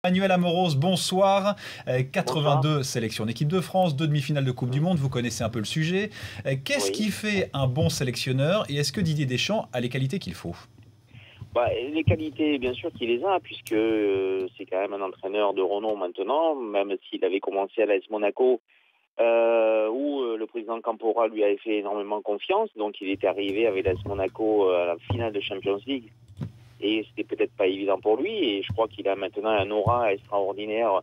Manuel Amoros, bonsoir. Bonsoir. 82 sélections en équipe de France, 2 demi-finales de Coupe du Monde, vous connaissez un peu le sujet. Qu'est-ce Oui. qui fait un bon sélectionneur et est-ce que Didier Deschamps a les qualités qu'il faut? Les qualités, bien sûr qu'il les a, puisque c'est quand même un entraîneur de renom maintenant, même s'il avait commencé à l'AS Monaco, où le président Campora lui avait fait énormément confiance. Donc il était arrivé avec l'AS Monaco à la finale de Champions League. Et c'était peut-être pas évident pour lui. Et je crois qu'il a maintenant un aura extraordinaire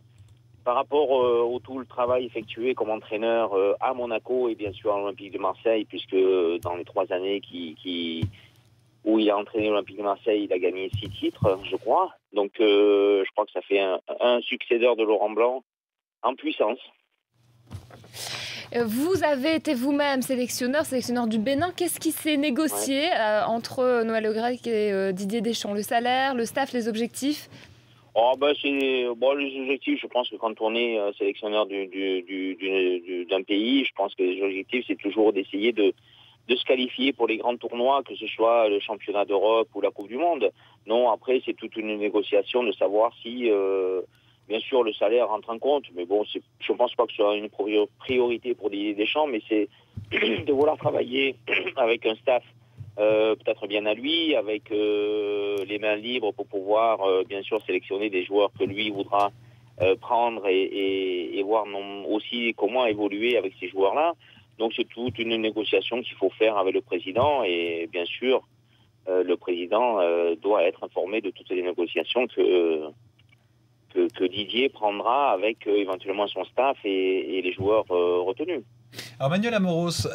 par rapport au tout le travail effectué comme entraîneur à Monaco et bien sûr à l'Olympique de Marseille, puisque dans les 3 années où il a entraîné l'Olympique de Marseille, il a gagné 6 titres, je crois. Donc je crois que ça fait un successeur de Laurent Blanc en puissance. Vous avez été vous-même sélectionneur du Bénin. Qu'est-ce qui s'est Ouais. négocié entre Noël Le Graët et Didier Deschamps? Le salaire, le staff, les objectifs? C'est les objectifs. Je pense que quand on est sélectionneur d'un pays, je pense que les objectifs c'est toujours d'essayer de se qualifier pour les grands tournois, que ce soit le championnat d'Europe ou la Coupe du Monde. Non, après c'est toute une négociation de savoir si bien sûr le salaire rentre en compte, mais bon, je ne pense pas que ce soit une priorité pour Didier Deschamps, mais c'est de vouloir travailler avec un staff peut-être bien à lui, avec les mains libres pour pouvoir bien sûr sélectionner des joueurs que lui voudra prendre et voir aussi comment évoluer avec ces joueurs-là. Donc c'est toute une négociation qu'il faut faire avec le président et bien sûr le président doit être informé de toutes les négociations que Didier prendra avec éventuellement son staff et les joueurs retenus. Alors Manuel Amoros,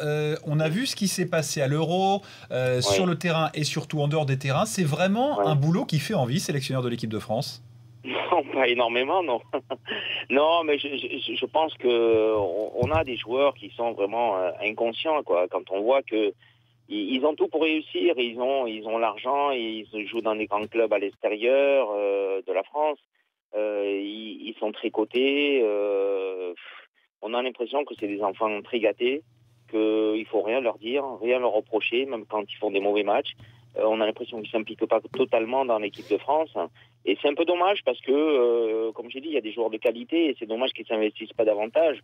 on a vu ce qui s'est passé à l'Euro, sur Oui, le terrain et surtout en dehors des terrains. C'est vraiment un oui. boulot qui fait envie, sélectionneur de l'équipe de France? Non, pas énormément, non. Non, mais je pense que on a des joueurs qui sont vraiment inconscients, quoi. Quand on voit que ils ont tout pour réussir, ils ont l'argent, ils jouent dans des grands clubs à l'extérieur de la France, ils sont très cotés. On a l'impression que c'est des enfants très gâtés, qu'il faut rien leur dire, rien leur reprocher, même quand ils font des mauvais matchs. On a l'impression qu'ils s'impliquent pas totalement dans l'équipe de France. Et c'est un peu dommage parce que, comme j'ai dit, il y a des joueurs de qualité et c'est dommage qu'ils s'investissent pas davantage.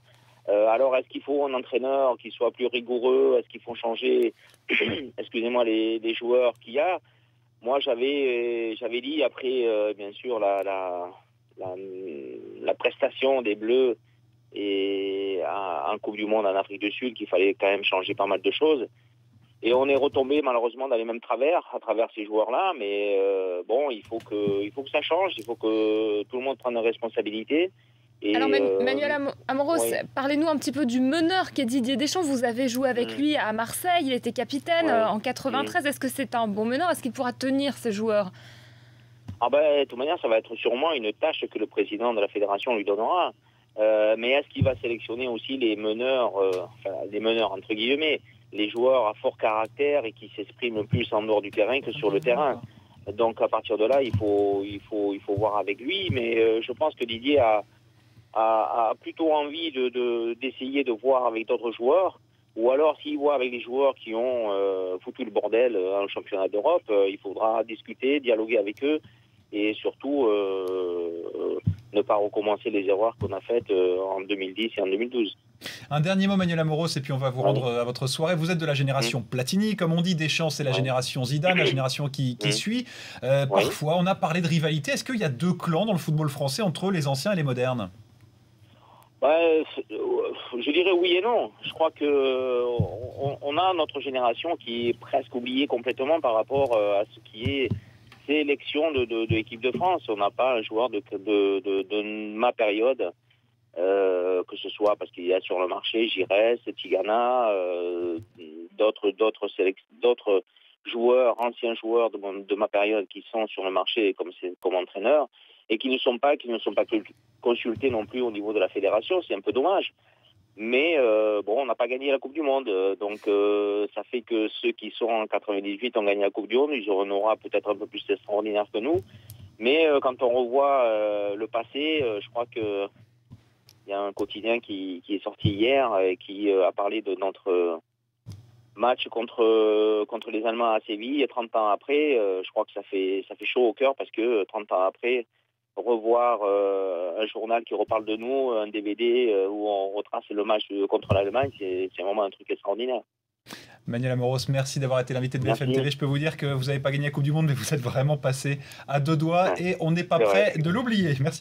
Alors, est-ce qu'il faut un entraîneur qui soit plus rigoureux? Est-ce qu'il faut changer, excusez-moi, les joueurs qu'il y a? Moi, j'avais dit après, bien sûr, la, la prestation des Bleus et en Coupe du Monde en Afrique du Sud qu'il fallait quand même changer pas mal de choses. Et on est retombé malheureusement dans les mêmes travers à travers ces joueurs-là. Mais bon, il faut que ça change. Il faut que tout le monde prenne une responsabilité. Alors Et Manuel Amoros, oui, parlez-nous un petit peu du meneur qu'est Didier Deschamps. Vous avez joué avec mm, lui à Marseille, il était capitaine ouais, en mm. 93. Est-ce que c'est un bon meneur? Est-ce qu'il pourra tenir ces joueurs? Ah ben, de toute manière, ça va être sûrement une tâche que le président de la fédération lui donnera. Mais est-ce qu'il va sélectionner aussi les meneurs, enfin les meneurs entre guillemets, les joueurs à fort caractère et qui s'expriment plus en dehors du terrain que sur le terrain? Donc à partir de là, il faut voir avec lui. Mais je pense que Didier a plutôt envie d'essayer de voir avec d'autres joueurs. Ou alors, s'il voit avec les joueurs qui ont foutu le bordel en championnat d'Europe, il faudra discuter, dialoguer avec eux et surtout ne pas recommencer les erreurs qu'on a faites en 2010 et en 2012. Un dernier mot, Manuel Amoros, et puis on va vous rendre Oui. à votre soirée. Vous êtes de la génération Platini, comme on dit. Deschamps, c'est la Oui. génération Zidane, la génération qui Mm. suit. Oui. Parfois, on a parlé de rivalité. Est-ce qu'il y a deux clans dans le football français entre les anciens et les modernes? Je dirais oui et non. Je crois que on a notre génération qui est presque oubliée complètement par rapport à ce qui est sélection de l'équipe de France. On n'a pas un joueur de ma période, que ce soit parce qu'il y a sur le marché Giresse, Tigana, d'autres joueurs, anciens joueurs de ma période qui sont sur le marché comme entraîneurs et qui ne sont pas consultés non plus au niveau de la fédération. C'est un peu dommage. Mais bon, on n'a pas gagné la Coupe du Monde. Donc ça fait que ceux qui sont en 98 ont gagné la Coupe du Monde. Ils auront un aura peut-être un peu plus extraordinaire que nous. Mais quand on revoit le passé, je crois que il y a un quotidien qui est sorti hier et qui a parlé de notre match contre les Allemands à Séville. Et 30 ans après, je crois que ça fait chaud au cœur parce que 30 ans après, revoir un journal qui reparle de nous, un DVD où on retrace le match contre l'Allemagne, c'est vraiment un truc extraordinaire. Manuel Amoros, merci d'avoir été l'invité de BFM Merci. TV. Je peux vous dire que vous n'avez pas gagné la Coupe du Monde, mais vous êtes vraiment passé à deux doigts et on n'est pas prêt de l'oublier. Merci.